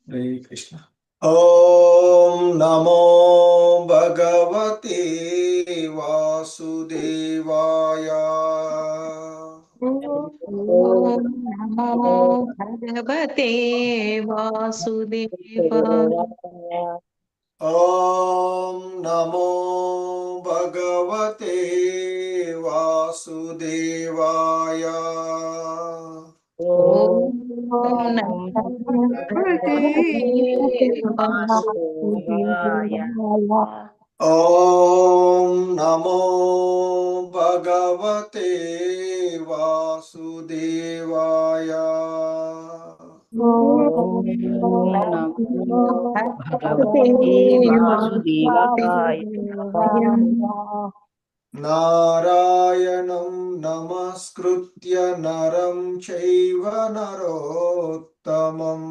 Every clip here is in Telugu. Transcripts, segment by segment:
हरे कृष्ण। ओम नमो भगवते वासुदेवाय। ओम नमो भगवते वासुदेवाय। ओम नमो भगवते वासुदेवाय। ओम नमो भगवते वासुदेवाय। ओम नमो भगवते वासुदेवाय। ओम नमो भगवते वासुदेवाय। नारायणं नमस्कृत्य नरं चैव नरोत्तमम्।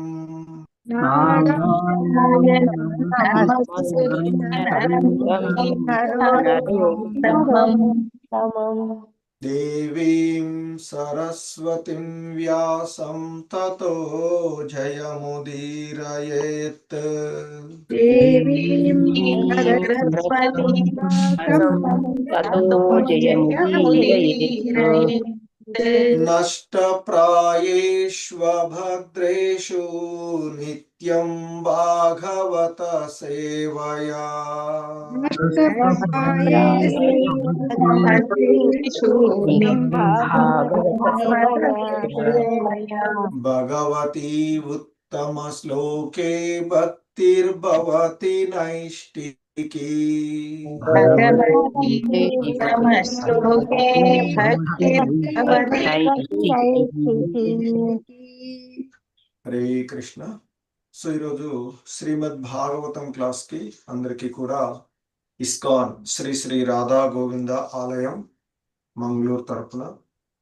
नारायणं नमस्कृत्य नरं चैव नरोत्तमम्। देवीं सरस्वतीं व्यासं ततो जयमुदीरयेत्। देवीं सरस्वतीं ततो जयमुदीरयेत्। नष्टप्रायेष्वभद्रेषु नित्यं भागवत सेवया। नष्टप्रायेषु भागवतसेवया। भगवती उत्तमश्लोके भक्तिर्भवति नैष्टिकी। भगवती उत्तमश्लोके भक्तिर्भवति नैष्ठिकी। हरे कृष्ण। సో ఈరోజు శ్రీమద్ భాగవతం క్లాస్ కి అందరికీ కూడా ఇస్కాన్ శ్రీ శ్రీ రాధా గోవింద ఆలయం మంగళూరు తరపున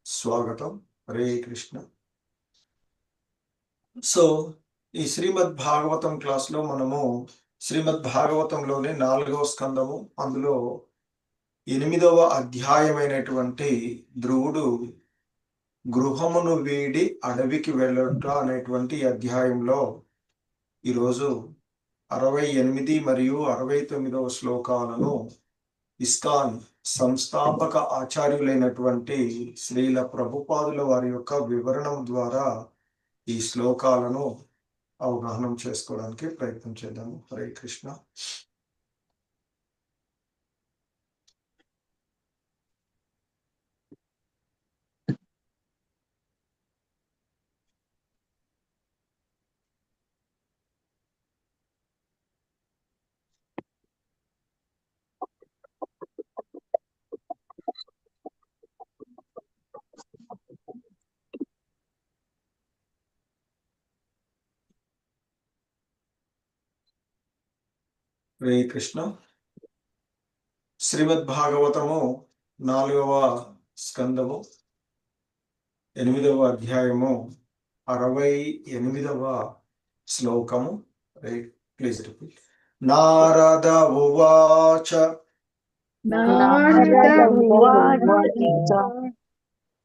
స్వాగతం. హరే కృష్ణ. సో ఈ శ్రీమద్ భాగవతం క్లాస్ లో మనము శ్రీమద్ భాగవతంలోని 4వ స్కందము, అందులో 8వ అధ్యాయమైనటువంటి ధ్రువుడు గృహమును వీడి అడవికి వెళ్ళట అనేటువంటి అధ్యాయంలో ఈరోజు 68 మరియు 69వ శ్లోకాలను ఇస్కాన్ సంస్థాపక ఆచార్యులైనటువంటి శ్రీల ప్రభుపాదుల వారి యొక్క వివరణం ద్వారా ఈ శ్లోకాలను అవగాహన చేసుకోవడానికి ప్రయత్నం చేద్దాము. హరే కృష్ణ. హరే కృష్ణ. శ్రీమద్ భాగవతము 4వ స్కందము 8వ అధ్యాయము 68వ శ్లోకము. Please repeat. నారద ఉవాచ. నారద ఉవాచ.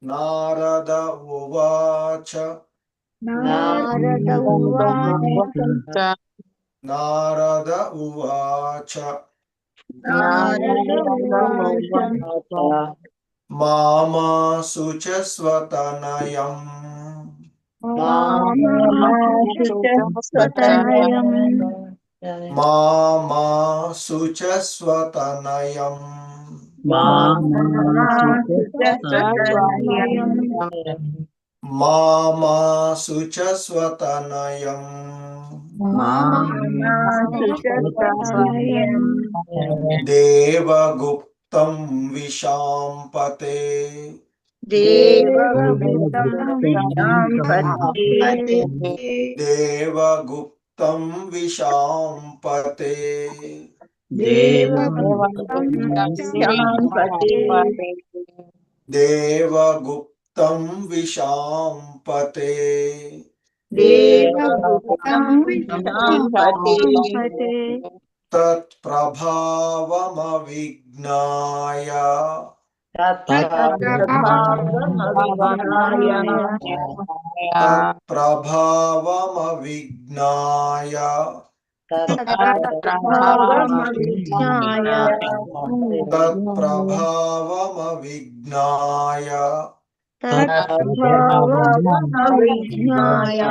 నారద ఉవాచ. నారద ఉవాచ. నారద ఉవాచ. నారద ఉవాచ. మామాసు చ స్వతనయం. మామాసు చ స్వతనయం. మామాసు చ స్వతనయం. మామాసు చ స్వతనయం. మామాసు చ స్వతనయం. మామాసు చ స్వతనయం. దేవగుప్తం విశాంపతే. దేవగుప్తం విశాంపతే. దేవగుప్తం విశాంపతే. దేవగుప్తం విశాంపతే. దేవగుప్తం విశాంపతే. దేవగుప్తం విశాంపతే. తత్ప్రభావమవిజ్ఞాయ. तत्प्रभावमविज्ञाय तत्प्रभावमविज्ञाय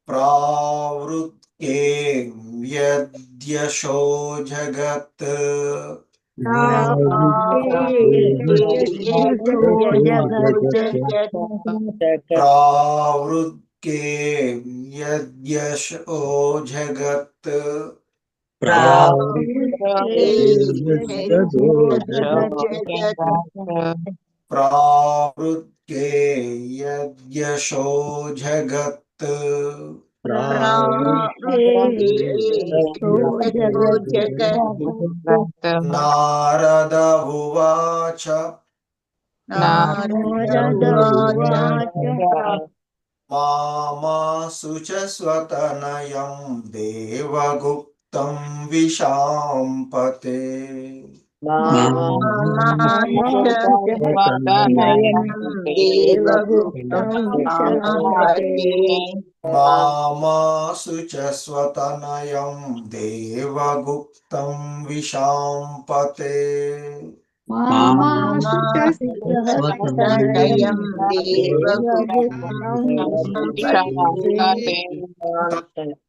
प्रावृत्ये यद्यशो जगत् प्रावृत्ये यद्यशो जगत् प्रावृत्ये यद्यशो जगत् नारद उवाच मामासु च स्वतनयं देवगुप्तं विशाम्पते मामासु च स्वतनयं देवगुप्तं विशाम्पते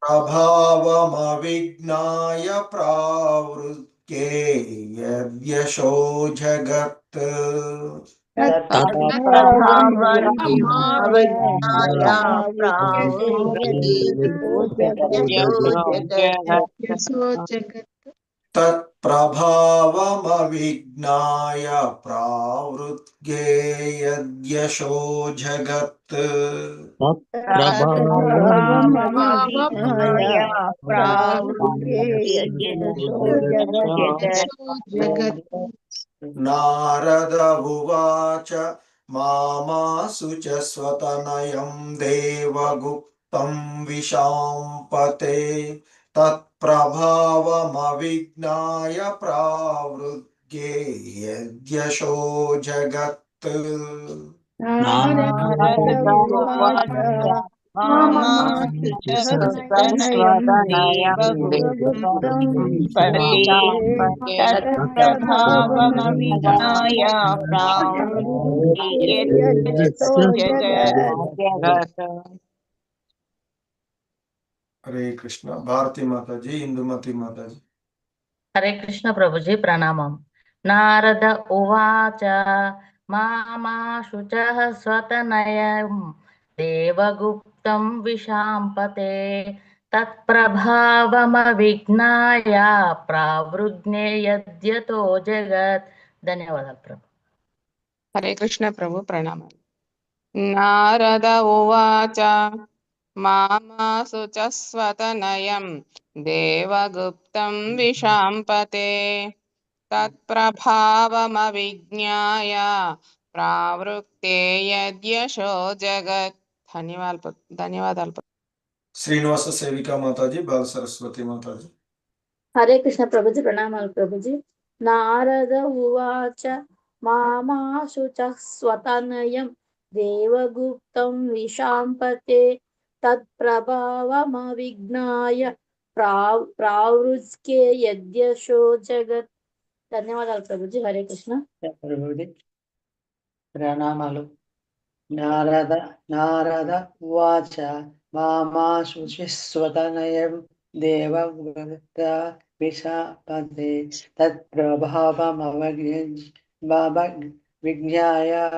प्रभावमविज्ञाय प्रावृत्ये यद्यशो जगत् तत्प्रभावमविज्ञाय प्रावृत्ये यद्यशो जगत् नारद उवाच मामासु च स्वतनयं देवगुप्तं विशाम्पते तत्प्रभावमविज्ञाय प्रावृत्ये यद्यशो जगत् हरे कृष्ण। भारती माता जी, इंदुमती माता जी। हरे कृष्ण प्रभुजी प्रणामम्। नारद उवाच मामाशुचः स्वतनयं देवगुप्तं विशाम्पते तत्प्रभावमविज्ञाय प्रावृज्ञे यद्यतो जगत्। ధన్యవాదాలు ప్రభు. హరే కృష్ణ ప్రభు ప్రణామాలు. నారద ఉవాచ మామాసు చ స్వతనయం దేవగుప్తం విశాంపతే తత్ప్రభావమవిజ్ఞాయ ప్రావృక్తే యద్యశో జగత్. ధన్యవాదాలు. श्रीनिवास सेविका माता जी, बाल सरस्वती माता जी। हरे कृष्ण प्रभुजी प्रणामाలు प्रभुजी. नारद उवाच मामाशु च स्वतनयं देवगुप्तं विशाम्पते तत्प्रभावमविज्ञाय प्रावृत्ये यद्यशो जगत्. ధన్యవాదాలు ప్రభుజీ. హరే కృష్ణ. ప్రభుజీ ప్రణామాలు. నారద ఉవాచ మామాశు స్వతనయం దేవగుప్త విశాంపతే తత్ప్రభావమవిజ్ఞాయ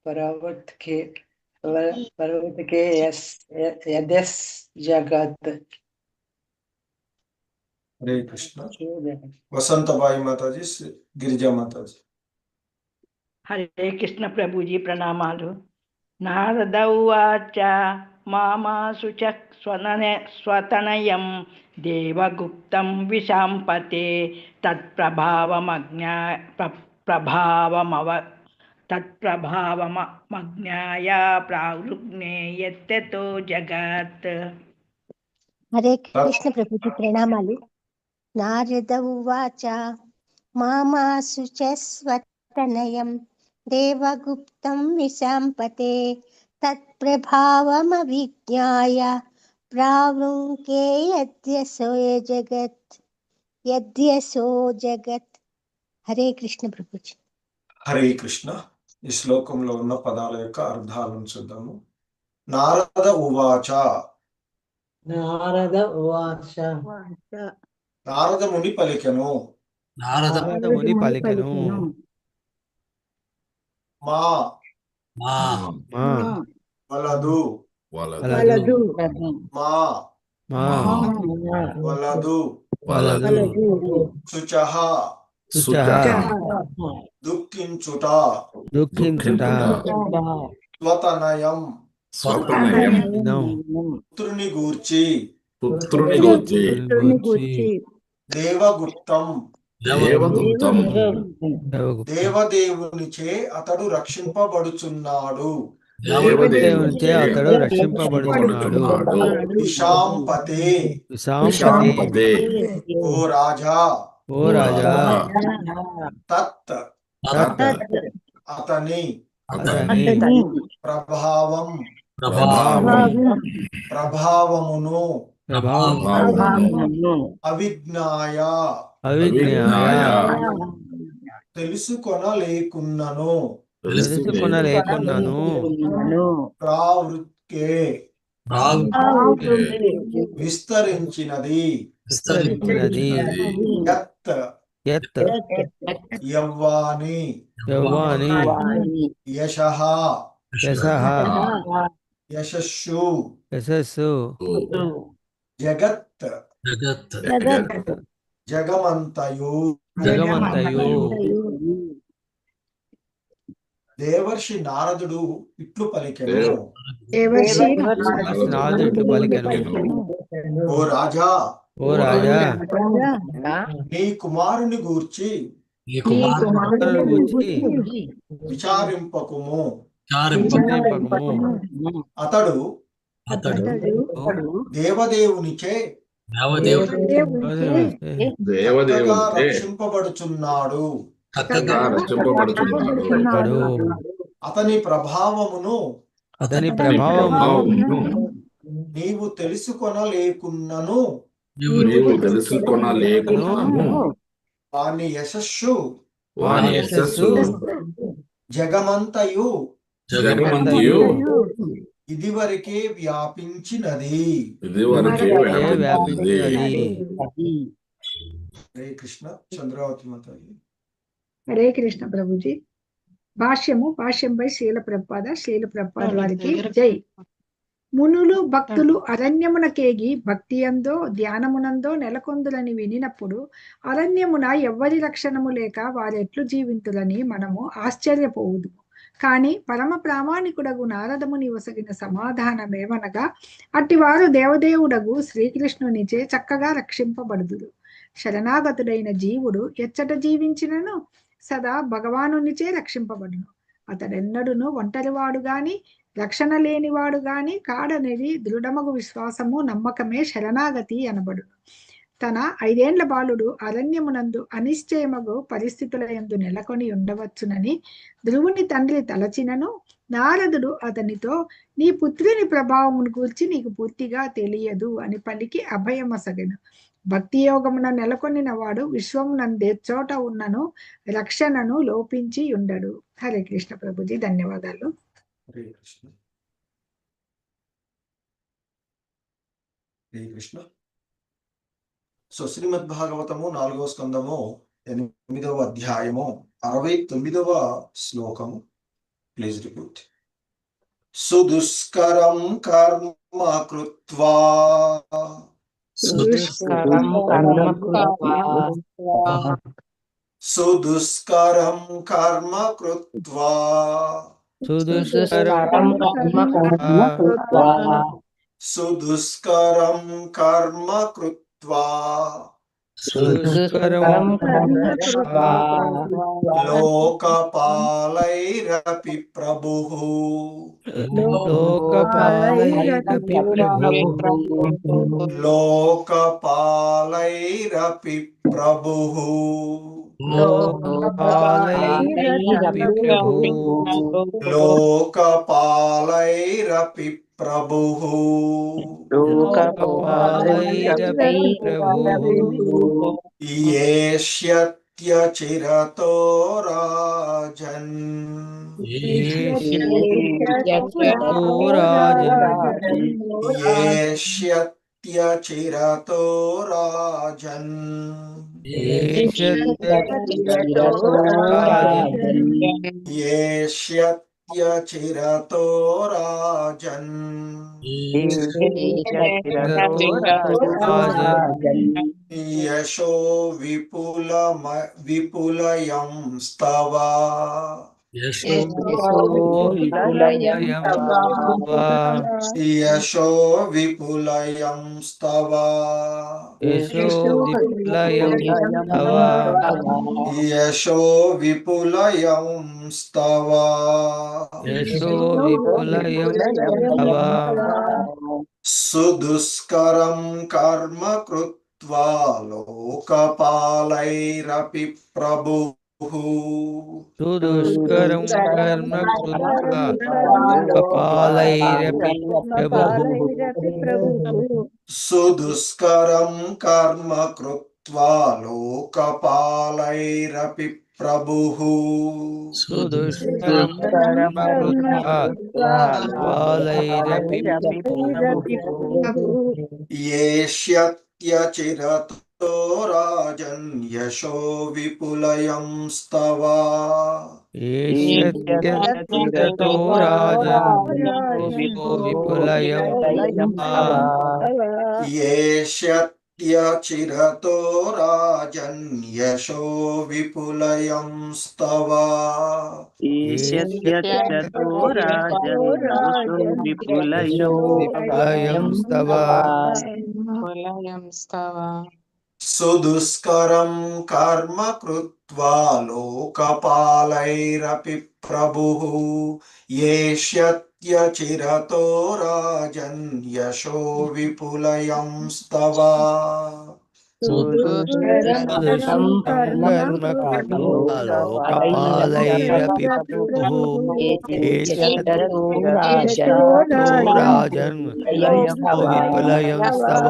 ప్రవృత్తే యద్యశో జగత్. हरे कृष्ण। वसंतबाई माता जी, गिरिजा माता जी। हरे कृष्ण प्रभुजी प्रणामालु. नारद उवाच मामासु च स्वतनयं देवगुप्तं विशाम्पते तत्प्रभावमज्ञाय प्रावृज्ञे यद्यतो जगत्. हरे कृष्ण प्रभुजी प्रणामालु. नारद उवाच मामासु च तनयं देवगुप्तं विशाम्पते तत्प्रभावमभिज्ञाय प्रावृङ्के यद्यसो जगत् हरे कृष्ण प्रभुजी హరే కృష్ణ. ఈ శ్లోకంలో ఉన్న పదాల యొక్క అర్థాలను చూద్దాము. నారద ఉవాచ. నారద ఉవాచ నారద ముని పలికెను. నారదముని పలికెను. మా మా వలదు. వలదు. మా మా వలదు. వలదు. శుచః శుచః దుఃఖించుట. దుఃఖించుట. స్వతనయం ఇదం పుత్రుని గూర్చి. గూర్చి. దేవగుప్తం దేవగుప్తం. దేవదేవునిచే అతడు రక్షింపబడుచున్నాడు. దేవునిచే అతడు రక్షింపబడుతున్నాడు. విశాంపతే విశాంపతే. ఓ రాజా. ఓ రాజా. తత్ తత్ అతని అతని ప్రభావమును అవిజ్ఞాయ తెలుసుకొనలేకున్నను ప్రావృత్కే విస్తరించినది. యత్ యవ్వాని యశః యశస్సు జగత్ జగమంతయు. దేవర్షి నారదుడు ఇట్లు పలికెను. ఓ రాజా. నీ కుమారుని గూర్చి విచారింపకుము. అతడు దేవదేవునిచే రక్షింపబడుచున్నాడు. అతని ప్రభావమును నీవు తెలుసుకొనలేకున్నను వాని యశస్సు జగమంతయు ఇదివరకే వ్యాపించినది. హరే కృష్ణ. చంద్రావతి మాతాజీ. హరే కృష్ణ ప్రభుజీ. భాష్యంపై శ్రీల ప్రభుపాద వారికి జై. మునులు భక్తులు అరణ్యమునకేగి భక్తియందో ధ్యానమునందో నెలకొందులని వినినప్పుడు అరణ్యమున ఎవ్వరి లక్షణము లేక వారెట్లు జీవింతులని మనము ఆశ్చర్యపోవుదు. కాని పరమ ప్రామాణికుడగు నారదముని వసగిన సమాధానమేమనగా అట్టివారు దేవదేవుడగు శ్రీకృష్ణునిచే చక్కగా రక్షింపబడుదురు. శరణాగతుడైన జీవుడు ఎచ్చట జీవించినను సదా భగవానునిచే రక్షింపబడును. అతడెన్నడును ఒంటరివాడు గాని రక్షణ లేనివాడు గాని కాడనిది దృఢమగు విశ్వాసము నమ్మకమే శరణాగతి అనబడును. తన 5 ఏండ్ల బాలుడు అరణ్యమునందు అనిశ్చయమగు పరిస్థితుల యందు నెలకొని ఉండవచ్చునని ధ్రువుని తండ్రి తలచినను నారదుడు అతనితో నీ పుత్రుని ప్రభావమును గూర్చి నీకు పూర్తిగా తెలియదు అని పలికి అభయమసగెను. భక్తి యోగమున నెలకొనిన వాడు విశ్వమునందే చోట ఉన్నను రక్షణను లోపించి ఉండడు. హరే కృష్ణ ప్రభుజీ. ధన్యవాదాలు. హరే కృష్ణ. హరే కృష్ణ. సో శ్రీమద్ భాగవతము 4వ స్కందము 8వ అధ్యాయము 69వ శ్లోకము. Please repeat. సుదుష్కరం కర్మ కృత్వా సుదుష్కరం కర్మ కృత్వా సుదుష్కరం కర్మ కృత్వా లోకపాలైరపి ప్రభుః లోకపాలైరపి ప్రభుః लोकपालैरपि प्रभु लोकपालैरपि प्रभुः लोकपालैरपि प्रभुः येष्यत्यचिरतो राजन् येष्यतो राजन् येष्यत्यचिरतो राजन् येष्यत्यचिरतो राजन् येष्यत्यचिरतो राजन् येष्यतो राजन् यशो विपुलयं स्तव यशो विपुलयं स्तव यशो विपुलयं स्तव यशो विपुलयं स्तव यशो विपुलयं स्तव यशो विपुलयं स्तव सुदुष्करं कर्म कृत्वा लोकपालैरपि प्रभुः सुदुष्करं कर्म कृत्वा लोकपालैरपि प्रभुः सुदुष्करं कर्म कृत्वा लोकपालैरपि प्रभुः सुदुष्करं कर्म कृत्वा लोकपालैरपि प्रभुः येष्यत्यचिरतो राजन् यशो विपुलयं स्तव येष्यत्यचिरतो राजन् यशो विपुलयं स्तव येष्यत्यचिरतो राजन् यशो विपुलयं स्तव येष्यत्यचिरतो राजन् यशो विपुलयं स्तव सुदुष्करं कर्म कृत्वा लोकपालैरपि प्रभुः येष्यत्यचिरतो राजन् यशो विपुलयं स्तव सुदुष्करं कर्म कृत्वा लोकपालैरपि प्रभुः येष्यत्यचिरतो राजन् यशो विपुलयं स्तव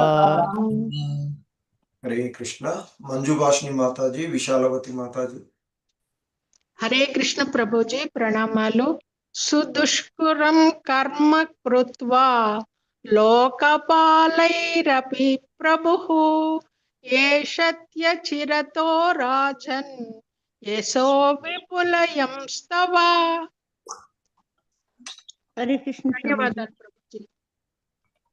हरे कृष्ण। मंजू भाषिनी माताजी, विशालवती माताजी। हरे कृष्ण प्रभुजी प्रणामालु। सुदुष्करं कर्म कृत्वा लोकपालैरपि प्रभुः येष्यत्यचिरतो राजन् यशो विपुलयं स्तव। हरे कृष्ण धन्यवादाలు प्रभुजी।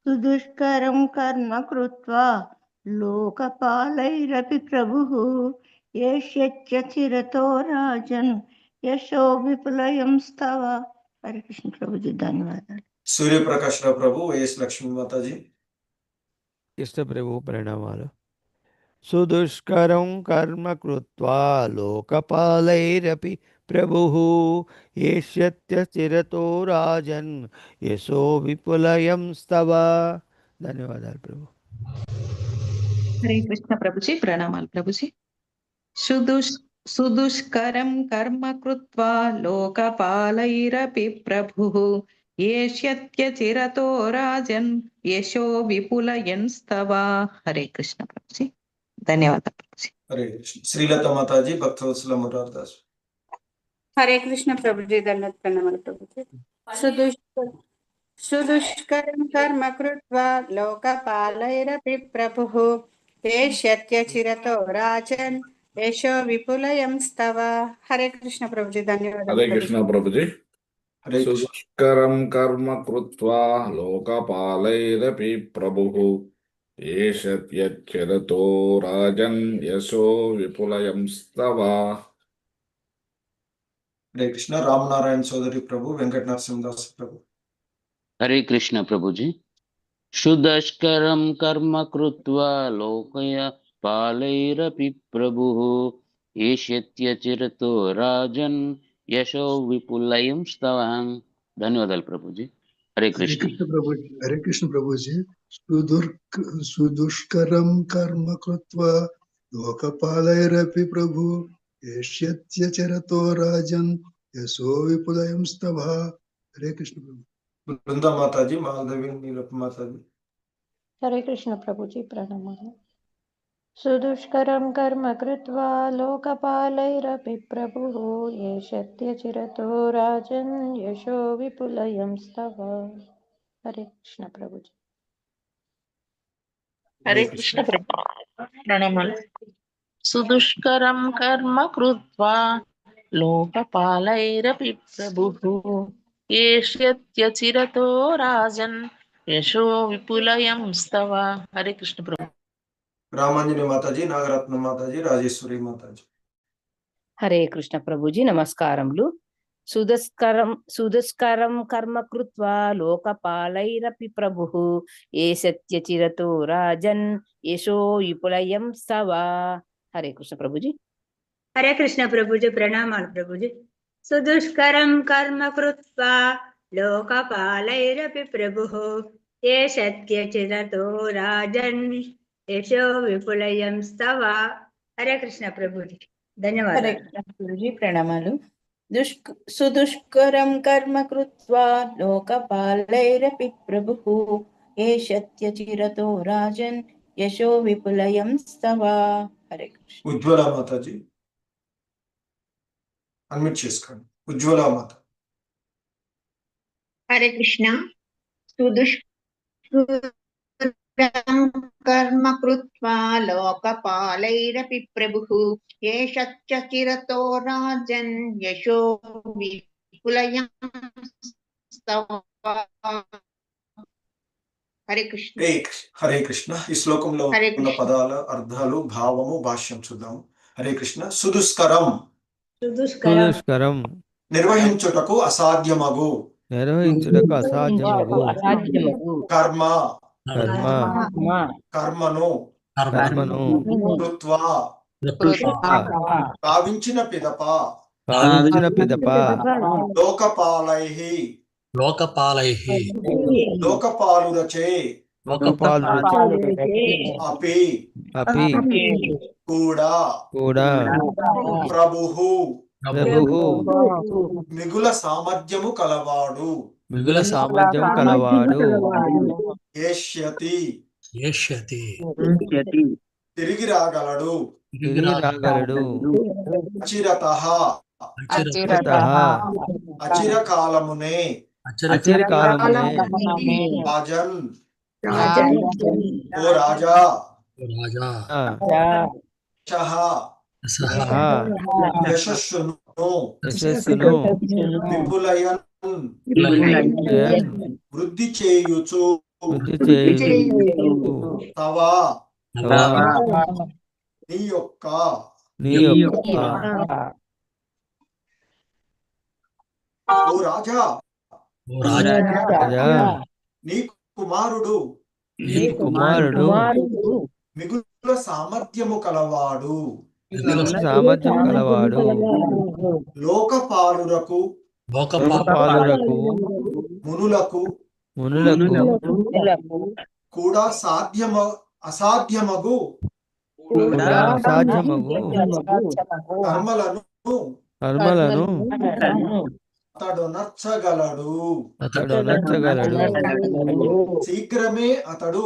सुदुष्करं कर्म कृत्वा लोकपालैरपि प्रभुः येष्यत्यचिरतो राजन् यशो विपुलयं स्तव। हरे कृष्ण प्रभु जी, धन्यवाद। सूर्य प्रकाश प्रभु, एस लक्ष्मी माताजी। कृष्ण प्रभु प्रणमालु। सुदुष्करं कर्म कृत्वा लोकपालैरपि प्रभुः येष्यत्यचिरतो राजन् यशो विपुलयं स्तव। ధన్యవాదాలు ప్రభు। हरे कृष्ण प्रभुजी प्रणामाలు प्रभुजी। सुदुष्करं कर्म कृत्वा लोकपालैरपि प्रभुः येष्यत्यचिरतो राजन् यशो विपुलयन् स्तव। हरे कृष्ण प्रभुजी, धन्यवाद प्रभुजी। हरे कृष्ण। श्रीलता माताजी, भक्तवत्सल मुरारदास। हरे कृष्ण प्रभुजी, धन्यवाद प्रणामाలు प्रभुजी। सुदुष्करं कर्म कृत्वा लोकपालैरपि प्रभुः येष्यत्यचिरतो राजन् यशो विपुलयं स्तव। हरे कृष्ण प्रभुजी, धन्यवाद। हरे कृष्ण प्रभुजी। सुदुष्करं कर्म कृत्वा लोकपालैरपि प्रभुः येष्यत्यचिरतो राजन् यशो विपुलयं स्तव। हरे कृष्ण। रामनारायण चौधरी प्रभु, वेंकट नरसिंहदास प्रभु। हरे कृष्ण प्रभुजी। सुदुष्करं कर्म कृत्वा लोकपालैरपि प्रभुः येष्यत्यचिरतो राजन् यशो विपुलयं स्तव। धन्यवादाలు प्रभुजी। हरे कृष्ण। प्रभुजी। हरे कृष्ण प्रभुजी। सुदुष्करं कर्म कृत्वा लोकपालैरपि प्रभु येष्यत्यचरतो राजन् यशो विपुलयं स्तव। हरे कृष्ण प्रभु। बृंदा माताजी, मालदेवी, नीलप माताजी। हरे कृष्ण प्रभुजी प्रणमामि। सुदुष्करं कर्म कृत्वा लोकपालैरपि प्रभुः ये शक्त्यचिरतो राजन् यशो विपुलयं स्तव। हरे कृष्ण प्रभुजी। హరే కృష్ణ ప్రణామాలు. సుదుష్కరం కర్మ కృత్వా లోకపాలైరపి ప్రభుః ఏష్యత్యచిరతో రాజన్ యశో విపులయం స్తవ. హరే కృష్ణ ప్రభు. रामांजनी माताजी, नागरत्न माताजी, राजेश्वरी माताजी। हरे कृष्ण प्रभुजी नमस्कारमुलु। सुदुष्करं कर्म कृत्वा लोकपालैरपि प्रभुः ये सत्यचिरतो राजन् यशो विपुलयं स्तव। हरे कृष्ण प्रभुजी। हरे कृष्ण प्रभुजी प्रणामाలు प्रभुजी। सुदुष्करं कर्म कृत्वा लोकपालैरपि प्रभुः ये सत्यचिरतो राजन् यशो विपुलयं स्तव। हरे कृष्ण प्रभुजी ధన్యవాదాలు। హరే కృష్ణ ప్రభుజీ ప్రణామాలు. సుదుష్కరం కర్మ కృత్వా లోకపాలైరపి ప్రభుః ఏ సత్యచిరతో రాజన్ యశో విపులయం స్తవ. హరే కృష్ణ. ఉజ్వల మాతాజీ అన్మ్యూట్ చేసుకోండి. ఉజ్వల మాత. हरे कृष्णा। सुदुष्करं कर्म कृत्वा लोकपालैरपि प्रभुः ये सत्यचिरतो राजन् यशो विपुलयं स्तव। हरे कृष्ण। హరే కృష్ణ. ఈ శ్లోకంలో ఉన్న పదాల అర్థాలు, భావము, భాష్యం చూద్దాము. హరే కృష్ణ. సుదుష్కరం నిర్వహించుటకు అసాధ్యమగు కర్మ కర్మను కృత్వా కావించిన పిదప లోకపాలురచే అపి కూడా ప్రభుః మిగుల సామర్థ్యము కలవాడు ఏష్యతి తిరిగి రాగలడు అచిరతః అచిరకాలమునే రాజన్ ఓ రాజా యశస్సును విపులయన్ వృద్ధి చేయుచు తవా నీ యొక్క ఓ రాజా నీ కుమారుడు మిగుల సామర్థ్యము కలవాడు లోకపాలురకు మునులకు కూడా అసాధ్యమగు కర్మలను అతడు నచ్చగలడు. శీఘ్రమే అతడు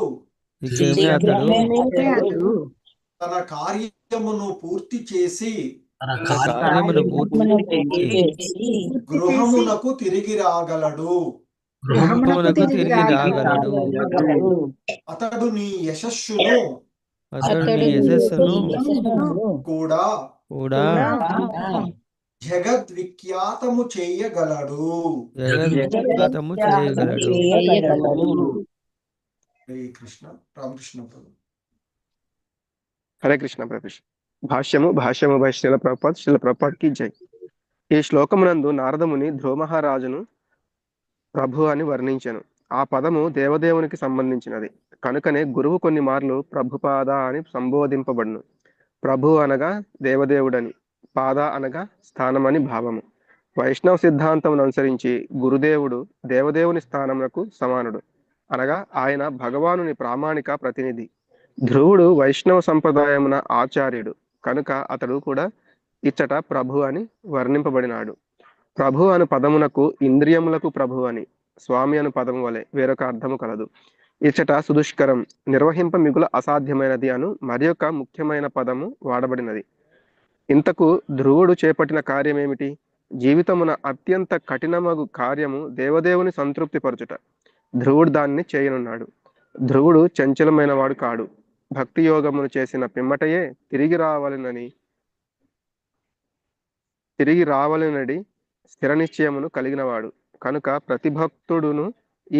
తన కార్యమును పూర్తి చేసి గృహమునకు తిరిగి రాగలడు. అతడు నీ యశస్సును కూడా జగద్విఖ్యాతము చేయగలడు. హరే కృష్ణ. రామకృష్ణ ప్రభు. హరే కృష్ణ ప్రభు. భాష్యము బై శ్రీల ప్రభుపాద్ కి జై. ఈ శ్లోకమునందు నారదముని ధ్రువమహారాజును ప్రభు అని వర్ణించెను. ఆ పదము దేవదేవునికి సంబంధించినది కనుకనే గురువు కొన్ని మార్లు ప్రభుపాద అని సంబోధింపబడును. ప్రభు అనగా దేవదేవుడని, పాద అనగా స్థానమని భావము. వైష్ణవ సిద్ధాంతం అనుసరించి గురుదేవుడు దేవదేవుని స్థానమునకు సమానుడు, అనగా ఆయన భగవానుని ప్రామాణిక ప్రతినిధి. ధ్రువుడు వైష్ణవ సంప్రదాయమున ఆచార్యుడు కనుక అతడు కూడా ఇచ్చట ప్రభు అని వర్ణింపబడినాడు. ప్రభు అను పదమునకు ఇంద్రియములకు ప్రభు అని, స్వామి అను పదము వలె వేరొక అర్థము కలదు. ఇచ్చట సుదుష్కరం, నిర్వహింప మిగుల అసాధ్యమైనది అను మరి ఒక ముఖ్యమైన పదము వాడబడినది. ఇంతకు ధ్రువుడు చేపట్టిన కార్యమేమిటి? జీవితమున అత్యంత కఠినమగు కార్యము దేవదేవుని సంతృప్తిపరచుట. ధ్రువుడు దానిని చేయనున్నాడు. ధ్రువుడు చంచలమైన వాడు కాడు. భక్తి యోగమును చేసిన పిమ్మటయే తిరిగి రావాలనడి స్థిర నిశ్చయమును కలిగినవాడు. కనుక ప్రతి భక్తుడును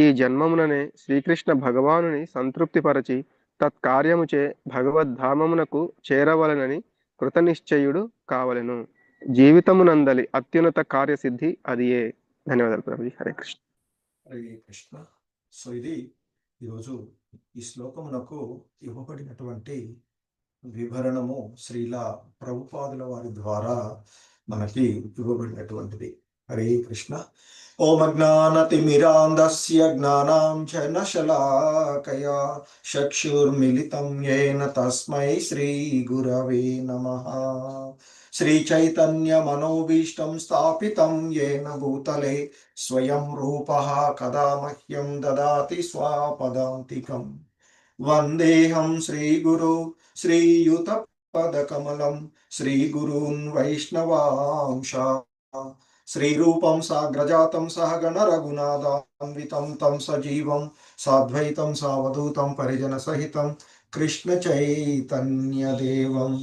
ఈ జన్మముననే శ్రీకృష్ణ భగవానుని సంతృప్తిపరచి తత్కార్యముచే భగవద్ధామమునకు చేరవలనని కృతనిశ్చయుడు కావలెను. జీవితమునందలి అత్యున్నత కార్యసిద్ధి అదియే. ధన్యవాదాలు ప్రభుజీ. హరే కృష్ణ. హరే కృష్ణ. సో ఇది ఈరోజు ఈ శ్లోకమునకు ఇవ్వబడినటువంటి వివరణము శ్రీల ప్రభుపాదుల వారి ద్వారా మనకి ఇవ్వబడినటువంటిది. హరే కృష్ణ. ఓం అజ్ఞానతిమిరాంధస్య జ్ఞానాంజనశలాకయా చక్షుర్మిలితం యేన తస్మై శ్రీ గురవే నమః. శ్రీ చైతన్య మనోభీష్టం స్థాపితం యేన భూతలే స్వయం రూపః కదా మహ్యం దదాతి స్వాపదాంతికం. వందేహం శ్రీగురు శ్రీయుతపదకమలం శ్రీగురూన్ వైష్ణవాంశ. శ్రీరూపం సాగ్రజాతం సహగణ రఘునాథాన్వితం తం సజీవం సాద్వైతం సావధూతం పరిజన సహితం కృష్ణ చైతన్యదేవం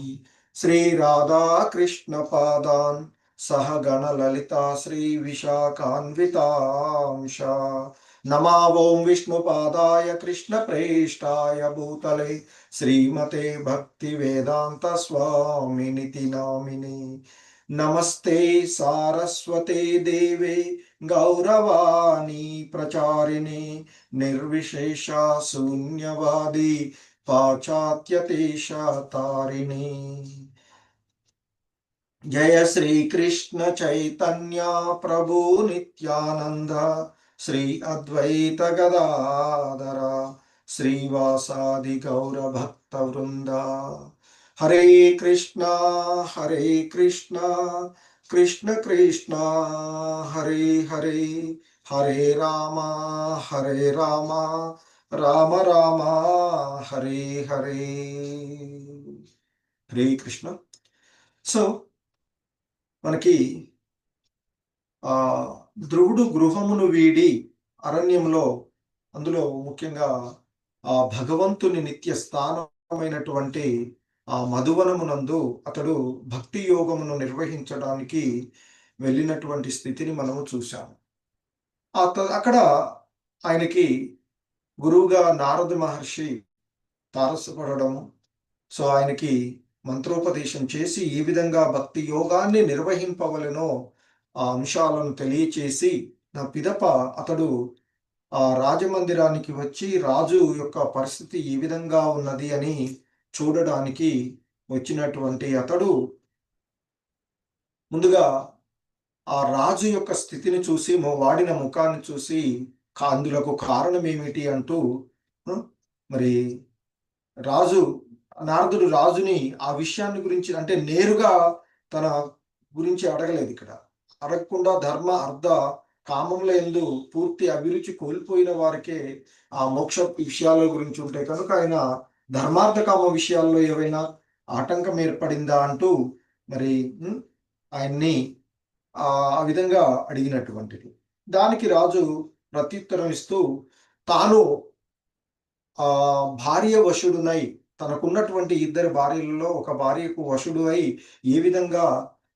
శ్రీ రాధా కృష్ణ పాదాన్ సహగణ లలితా శ్రీ విశాఖాన్వితాంశ. నమా ఓం విష్ణుపాదాయ కృష్ణ ప్రేష్టాయ భూతలే శ్రీమతే భక్తి వేదాంత స్వామినితి నామిని. నమస్తే సారస్వతే దేవే గౌరవాణి ప్రచారిణి నిర్విశేష శూన్యవాది పాశ్చాత్యదేశ తారిణి. జయ శ్రీ కృష్ణ చైతన్య ప్రభు నిత్యానంద శ్రీ అద్వైత గదాధర శ్రీవాసాది గౌర భక్త వృంద. హరే కృష్ణ కృష్ణ కృష్ణ హరే హరే హరే రామ రామ రామ హరే హరే. హరే కృష్ణ. సో మనకి ధ్రువుడు గృహమును వీడి అరణ్యంలో, అందులో ముఖ్యంగా ఆ భగవంతుని నిత్య స్థానమైనటువంటి ఆ మధువనమునందు అతడు భక్తి యోగమును నిర్వహించడానికి వెళ్ళినటువంటి స్థితిని మనము చూసాము. అక్కడ ఆయనకి గురువుగా నారద మహర్షి తారసపడము, సో ఆయనకి మంత్రోపదేశం చేసి ఈ విధంగా భక్తి యోగాన్ని నిర్వహింపవలెనో ఆ అంశాలను తెలియచేసి నా పిదప అతడు ఆ రాజమందిరానికి వచ్చి రాజు యొక్క పరిస్థితి ఈ విధంగా ఉన్నది అని చూడడానికి వచ్చినటువంటి అతడు ముందుగా ఆ రాజు యొక్క స్థితిని చూసి వాడిన ముఖాన్ని చూసి అందులకు కారణం ఏమిటి అంటూ మరి నారదుడు రాజుని ఆ విషయాన్ని గురించి అంటే నేరుగా తన గురించి అడగలేదు. ఇక్కడ అడగకుండా ధర్మ అర్థ కామముల యందు పూర్తి అభిరుచి కోల్పోయిన వారికే ఆ మోక్ష విషయాల గురించి ఉంటాయి కనుక ఆయన ధర్మార్థ కామ విషయాల్లో ఏవైనా ఆటంకం ఏర్పడిందా అంటూ మరి ఆయన్ని ఆ విధంగా అడిగినటువంటిది. దానికి రాజు ప్రత్యుత్తరం ఇస్తూ తాను భార్య వశుడునై తనకున్నటువంటి ఇద్దరు భార్యలలో ఒక భార్యకు వశుడు అయి ఏ విధంగా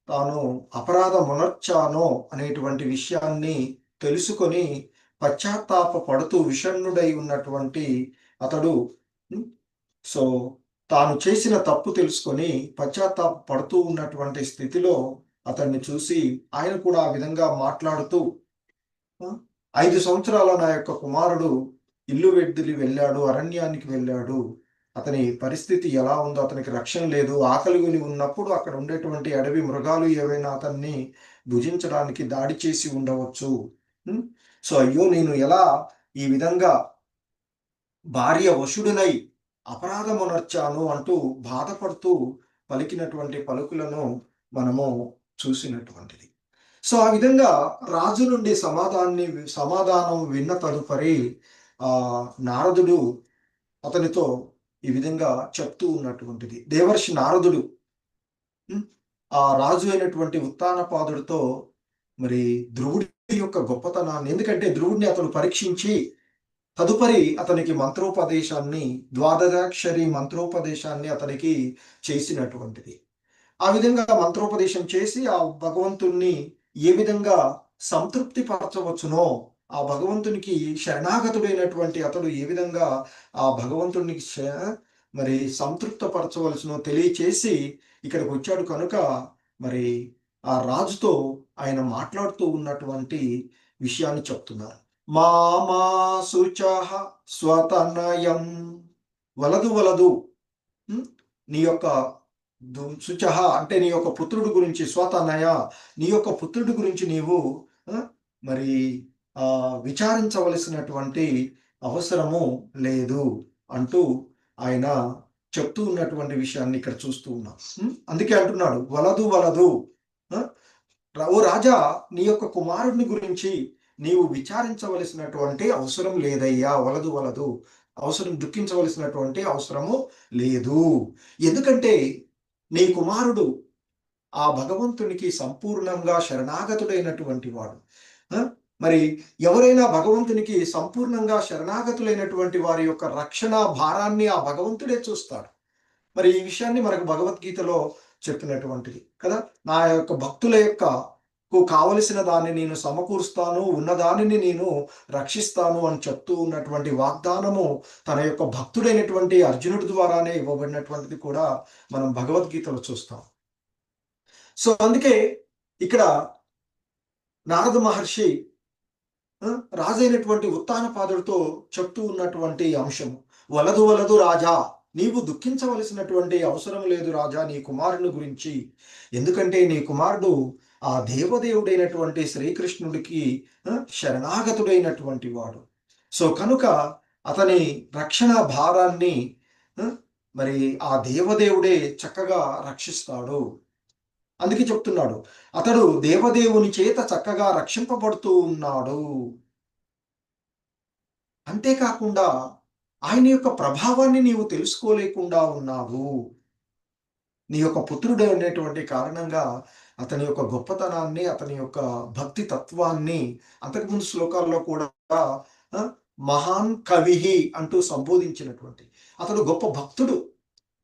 తాను అపరాధమునర్చానో అనేటువంటి విషయాన్ని తెలుసుకొని పశ్చాత్తాప పడుతూ విషణ్ణుడై ఉన్నటువంటి అతడు సో తాను చేసిన తప్పు తెలుసుకొని పశ్చాత్తాప పడుతూ ఉన్నటువంటి స్థితిలో అతన్ని చూసి ఆయన కూడా ఆ విధంగా మాట్లాడుతూ 5 సంవత్సరాల నా యొక్క కుమారుడు ఇల్లు వెడ్దిలి వెళ్ళాడు, అరణ్యానికి వెళ్ళాడు, అతని పరిస్థితి ఎలా ఉందో, అతనికి రక్షణ లేదు, ఆకలిగొని ఉన్నప్పుడు అక్కడ ఉండేటువంటి అడవి మృగాలు ఏవైనా అతన్ని భుజించడానికి దాడి చేసి ఉండవచ్చు. సో అయ్యో నేను ఎలా ఈ విధంగా భార్య వశుడినై అపరాధమునర్చాను అంటూ బాధపడుతూ పలికినటువంటి పలుకులను మనము చూసినటువంటిది. సో ఆ విధంగా రాజు నుండి సమాధానం విన్న తదుపరి నారదుడు అతనితో ఈ విధంగా చెప్తూ ఉన్నటువంటిది. దేవర్షి నారదుడు ఆ రాజు అయినటువంటి ఉత్తానపాదుడితో మరి ధ్రువుడి యొక్క గొప్పతనాన్ని, ఎందుకంటే ధ్రువుడిని అతను పరీక్షించి తదుపరి అతనికి మంత్రోపదేశాన్ని, ద్వాదశాక్షరి మంత్రోపదేశాన్ని అతనికి చేసినటువంటిది. ఆ విధంగా మంత్రోపదేశం చేసి ఆ భగవంతుణ్ణి ఏ విధంగా సంతృప్తి పరచవచ్చునో, ఆ భగవంతునికి శరణాగతుడైనటువంటి అతడు ఏ విధంగా ఆ భగవంతుడిని మరి సంతృప్తపరచవలసినో తెలియచేసి ఇక్కడికి వచ్చాడు. కనుక మరి ఆ రాజుతో ఆయన మాట్లాడుతూ ఉన్నటువంటి విషయాన్ని చెప్తున్నారు. మామా శుచః స్వతనయం, వలదు వలదు నీ యొక్క శుచః అంటే నీ యొక్క పుత్రుడి గురించి, స్వతనయ నీ యొక్క పుత్రుడి గురించి నీవు మరి విచారించవలసినటువంటి అవసరము లేదు అంటూ ఆయన చెప్తూ ఉన్నటువంటి విషయాన్ని ఇక్కడ చూస్తూ ఉన్నాం. అందుకే అంటున్నాడు వలదు వలదు, ఓ రాజా నీ యొక్క కుమారుడిని గురించి నీవు విచారించవలసినటువంటి అవసరం లేదయ్యా, వలదు వలదు, అవసరం దుఃఖించవలసినటువంటి అవసరము లేదు. ఎందుకంటే నీ కుమారుడు ఆ భగవంతునికి సంపూర్ణంగా శరణాగతుడైనటువంటి వాడు. మరి ఎవరైనా భగవంతునికి సంపూర్ణంగా శరణాగతులైనటువంటి వారి యొక్క రక్షణ భారాన్ని ఆ భగవంతుడే చూస్తాడు. మరి ఈ విషయాన్ని మనకు భగవద్గీతలో చెప్పినటువంటిది కదా. నా యొక్క భక్తుల యొక్క కావలసిన దాన్ని నేను సమకూరుస్తాను, ఉన్నదానిని నేను రక్షిస్తాను అని చెప్తూ ఉన్నటువంటి వాగ్దానము తన యొక్క భక్తుడైనటువంటి అర్జునుడి ద్వారానే ఇవ్వబడినటువంటిది కూడా మనం భగవద్గీతలో చూస్తాం. సో అందుకే ఇక్కడ నారద మహర్షి రాజైనటువంటి ఉత్తానపాదుడితో చెప్తూ ఉన్నటువంటి అంశము, వలదు వలదు రాజా, నీవు దుఃఖించవలసినటువంటి అవసరం లేదు రాజా నీ కుమారుని గురించి. ఎందుకంటే నీ కుమారుడు ఆ దేవదేవుడైనటువంటి శ్రీకృష్ణుడికి శరణాగతుడైనటువంటి వాడు. సో కనుక అతని రక్షణ భారాన్ని మరి ఆ దేవదేవుడే చక్కగా రక్షిస్తాడు. అందుకే చెప్తున్నాడు అతడు దేవదేవుని చేత చక్కగా రక్షింపబడుతూ ఉన్నాడు. అంతేకాకుండా ఆయన యొక్క ప్రభావాన్ని నీవు తెలుసుకోలేకుండా ఉన్నావు. నీ యొక్క పుత్రుడు అనేటువంటి కారణంగా అతని యొక్క గొప్పతనాన్ని, అతని యొక్క భక్తి తత్వాన్ని అంతకుముందు శ్లోకాల్లో కూడా మహాన్ కవిహి అంటూ సంబోధించినటువంటి అతడు గొప్ప భక్తుడు.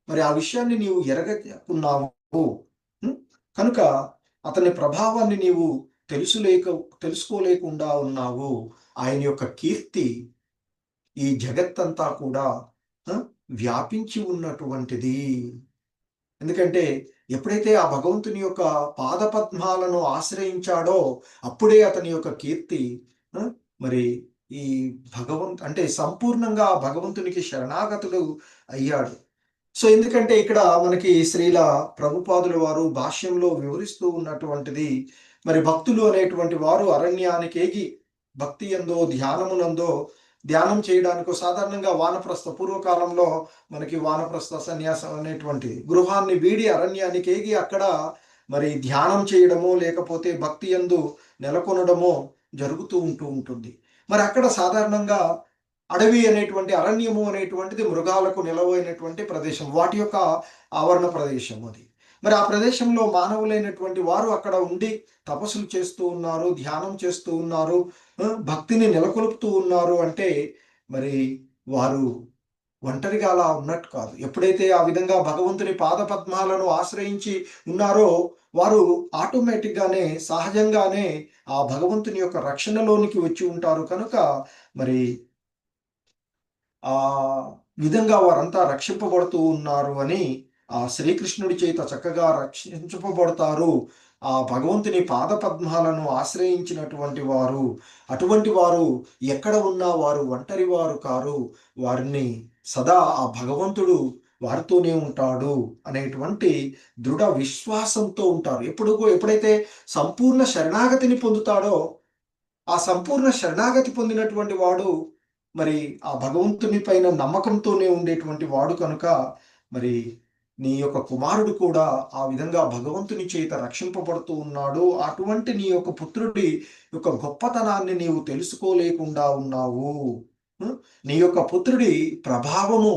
మరి ఆ విషయాన్ని నీవు ఎరగకున్నావు. కనుక అతని ప్రభావాన్ని నీవు తెలుసుకోలేకుండా ఉన్నావు. ఆయన యొక్క కీర్తి ఈ జగత్తంతా కూడా వ్యాపించి ఉన్నటువంటిది. ఎందుకంటే ఎప్పుడైతే ఆ భగవంతుని యొక్క పాదపద్మాలను ఆశ్రయించాడో అప్పుడే అతని యొక్క కీర్తి మరి ఈ అంటే సంపూర్ణంగా భగవంతునికి శరణాగతుడు అయ్యాడు. సో ఎందుకంటే ఇక్కడ మనకి శ్రీల ప్రభుపాదుల వారు భాష్యంలో వివరిస్తూ ఉన్నటువంటిది, మరి భక్తులు అనేటువంటి వారు అరణ్యానికి ఏగి భక్తి ఎందో ధ్యానమునందో ధ్యానం చేయడానికి సాధారణంగా వానప్రస్థ పూర్వకాలంలో మనకి వానప్రస్థ సన్యాసం అనేటువంటి గృహాన్ని వీడి అరణ్యానికి ఏగి అక్కడ మరి ధ్యానం చేయడమో లేకపోతే భక్తి యందు నెలకొనడమో జరుగుతూ ఉంటుంది. మరి అక్కడ సాధారణంగా అడవి అనేటువంటి అరణ్యము అనేటువంటిది మృగాలకు నిలవైనటువంటి ప్రదేశం, వాటి యొక్క ఆవరణ ప్రదేశం అది. మరి ఆ ప్రదేశంలో మానవులైనటువంటి వారు అక్కడ ఉండి తపస్సులు చేస్తూ ఉన్నారు, ధ్యానం చేస్తూ ఉన్నారు, భక్తిని నెలకొల్పుతూ ఉన్నారు అంటే మరి వారు ఒంటరిగా అలా ఉన్నట్టు కాదు. ఎప్పుడైతే ఆ విధంగా భగవంతుని పాదపద్మాలను ఆశ్రయించి ఉన్నారో వారు ఆటోమేటిక్గానే సహజంగానే ఆ భగవంతుని యొక్క రక్షణలోనికి వచ్చి ఉంటారు. కనుక మరి ఆ విధంగా వారంతా రక్షింపబడుతూ ఉన్నారు అని ఆ శ్రీకృష్ణుడి చేత చక్కగా రక్షించబడతారు. ఆ భగవంతుని పాదపద్మాలను ఆశ్రయించినటువంటి వారు, అటువంటి వారు ఎక్కడ ఉన్నా వారు ఒంటరి వారు కారు. వారిని సదా ఆ భగవంతుడు వారితోనే ఉంటాడు అనేటువంటి దృఢ విశ్వాసంతో ఉంటారు. ఎప్పుడైతే సంపూర్ణ శరణాగతిని పొందుతాడో ఆ సంపూర్ణ శరణాగతి పొందినటువంటి వాడు మరి ఆ భగవంతుని పైన నమ్మకంతోనే ఉండేటువంటి వాడు. కనుక మరి నీ యొక్క కుమారుడు కూడా ఆ విధంగా భగవంతుని చేత రక్షింపబడుతూ ఉన్నాడు. అటువంటి నీ యొక్క పుత్రుడి యొక్క గొప్పతనాన్ని నీవు తెలుసుకోలేకుండా ఉన్నావు. నీ యొక్క పుత్రుడి ప్రభావము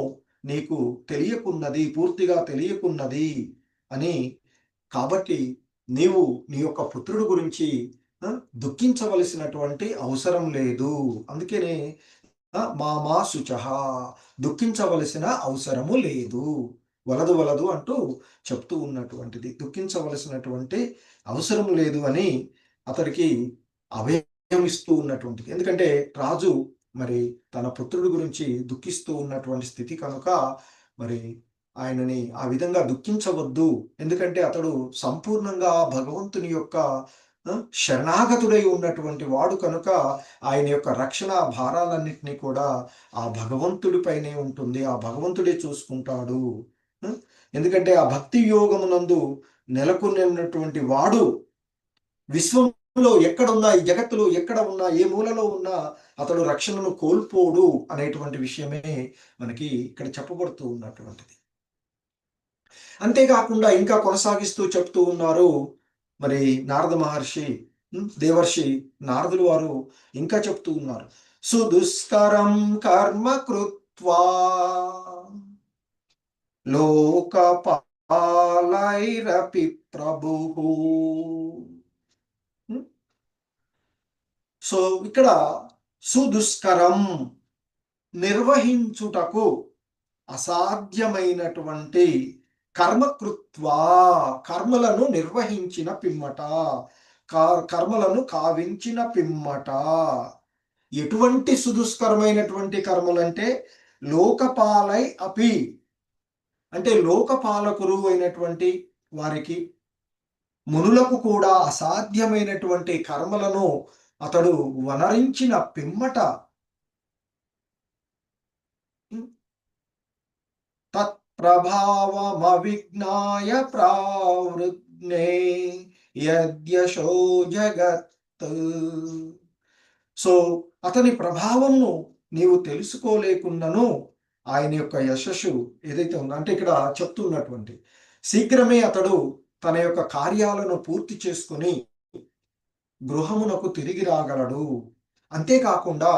నీకు తెలియకున్నది, పూర్తిగా తెలియకున్నది అని. కాబట్టి నీవు నీ యొక్క పుత్రుడు గురించి దుఃఖించవలసినటువంటి అవసరం లేదు. అందుకనే మామా శుచః, దుఃఖించవలసిన అవసరము లేదు. వలదు అంటూ చెప్తూ ఉన్నటువంటిది. దుఃఖించవలసినటువంటి అవసరం లేదు అని అతడికి అభయం ఇస్తూ ఉన్నటువంటిది. ఎందుకంటే రాజు మరి తన పుత్రుడి గురించి దుఃఖిస్తూ ఉన్నటువంటి స్థితి కనుక మరి ఆయనని ఆ విధంగా దుఃఖించవద్దు. ఎందుకంటే అతడు సంపూర్ణంగా భగవంతుని యొక్క శరణాగతుడై ఉన్నటువంటి వాడు కనుక ఆయన యొక్క రక్షణ భారాలన్నింటినీ కూడా ఆ భగవంతుడిపైనే ఉంటుంది, ఆ భగవంతుడే చూసుకుంటాడు. ఎందుకంటే ఆ భక్తి యోగమునందు నెలకొన్నటువంటి వాడు విశ్వంలో ఎక్కడున్నా, ఈ జగత్తులో ఎక్కడ ఉన్నా, ఏ మూలలో ఉన్నా అతడు రక్షణను కోల్పోడు అనేటువంటి విషయమే మనకి ఇక్కడ చెప్పబడుతూ ఉన్నటువంటిది. అంతేకాకుండా ఇంకా కొనసాగిస్తూ చెప్తూ ఉన్నారు మరి నారద మహర్షి, దేవర్షి నారదులు వారు ఇంకా చెప్తూ ఉన్నారు. సుదుష్కరం కర్మ కృత్వా లోకపాలైరపి ప్రభుః. సో ఇక్కడ సుదుష్కరం నిర్వహించుటకు అసాధ్యమైనటువంటి కర్మకృత్వా, కర్మలను నిర్వహించిన పిమ్మట, కర్మలను కావించిన పిమ్మట. ఎటువంటి సుదుష్కరమైనటువంటి కర్మలంటే లోకపాలై అపి, అంటే లోకపాలకులు అయినటువంటి వారికి, మునులకు కూడా అసాధ్యమైనటువంటి కర్మలను అతడు వనరించిన పిమ్మట తత్ప్రభావమవిజ్ఞాయ ప్రావృజ్ఞే యద్యశో జగత్. సో అతని ప్రభావంను నీవు తెలుసుకోలేకున్నను ఆయన యొక్క యశస్సు ఏదైతే ఉందో, అంటే ఇక్కడ చెప్తున్నటువంటి శీఘ్రమే అతడు తన యొక్క కార్యాలను పూర్తి చేసుకుని గృహమునకు తిరిగి రాగలడు. అంతేకాకుండా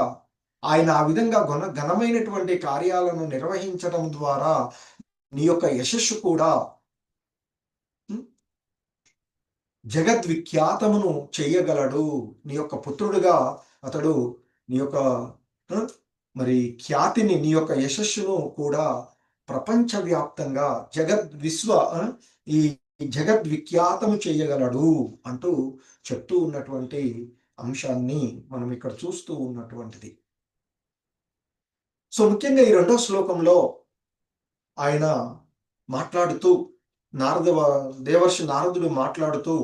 ఆయన ఆ విధంగా ఘనమైనటువంటి కార్యాలను నిర్వహించడం ద్వారా నీ యొక్క యశస్సు కూడా జగద్విఖ్యాతమును చేయగలడు. నీ యొక్క పుత్రుడుగా అతడు నీ యొక్క మరి ఖ్యాతిని, నీ యొక్క యశస్సును కూడా ప్రపంచవ్యాప్తంగా ఈ జగద్విఖ్యాతము చేయగలడు అంటూ చెప్తూ ఉన్నటువంటి అంశాన్ని మనం ఇక్కడ చూస్తూ ఉన్నటువంటిది. సో ముఖ్యంగా ఈ 2వ శ్లోకంలో ఆయన మాట్లాడుతూ, దేవర్షి నారదుడు మాట్లాడుతూ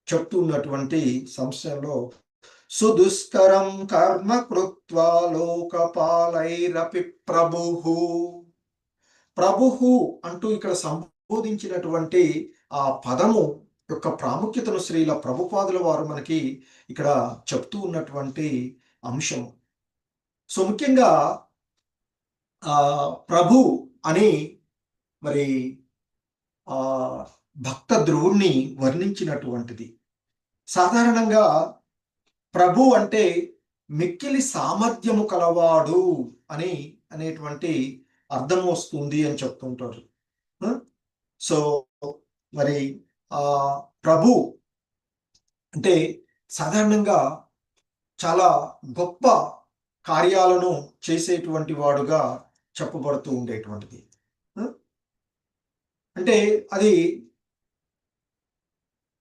చెప్తూ ఉన్నటువంటి సంశయంలో సుదుష్కరం కర్మ కృత్వా లోకపాలైరపి ప్రభుః. ప్రభుః అంటూ ఇక్కడ సంబోధించినటువంటి ఆ పదము యొక్క ప్రాముఖ్యతను శ్రీల ప్రభుపాదుల వారు మనకి ఇక్కడ చెప్తూ ఉన్నటువంటి అంశం. సో ముఖ్యంగా ప్రభు అని మరి భక్త ధ్రువుణ్ణి వర్ణించినటువంటిది. సాధారణంగా ప్రభు అంటే మిక్కిలి సామర్థ్యము కలవాడు అనేటువంటి అర్థం వస్తుంది అని చెప్తుంటారు. సో మరి ప్రభు అంటే సాధారణంగా చాలా గొప్ప కార్యాలను చేసేటువంటి వాడుగా చెప్పబడుతూ ఉండేటువంటిది. అంటే అది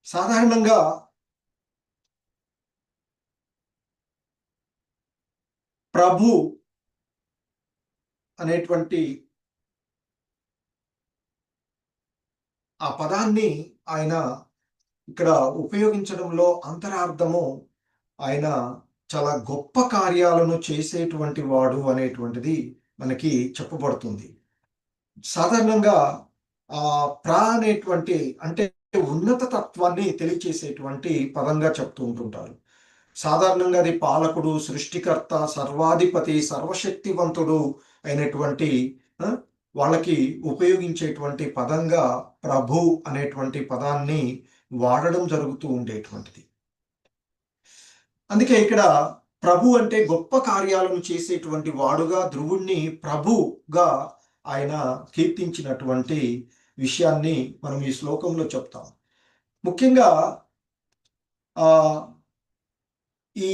సాధారణంగా ప్రభు అనేటువంటి ఆ పదాన్ని ఆయన ఇక్కడ ఉపయోగించడంలో అంతరార్థము ఆయన చాలా గొప్ప కార్యాలను చేసేటువంటి వాడు అనేటువంటిది మనకి చెప్పబడుతుంది. సాధారణంగా అనేటువంటి అంటే ఉన్నత తత్వాన్ని తెలియచేసేటువంటి పదంగా చెప్తూ ఉంటుంటారు. సాధారణంగా అది పాలకుడు, సృష్టికర్త, సర్వాధిపతి, సర్వశక్తివంతుడు అయినటువంటి వాళ్ళకి ఉపయోగించేటువంటి పదంగా ప్రభు అనేటువంటి పదాన్ని వాడడం జరుగుతూ ఉండేటువంటిది. అందుకే ఇక్కడ ప్రభు అంటే గొప్ప కార్యాలను చేసేటువంటి వాడుగా ధ్రువుణ్ణి ప్రభుగా ఆయన కీర్తించినటువంటి విషయాన్ని మనం ఈ శ్లోకంలో చెప్తాం. ముఖ్యంగా ఈ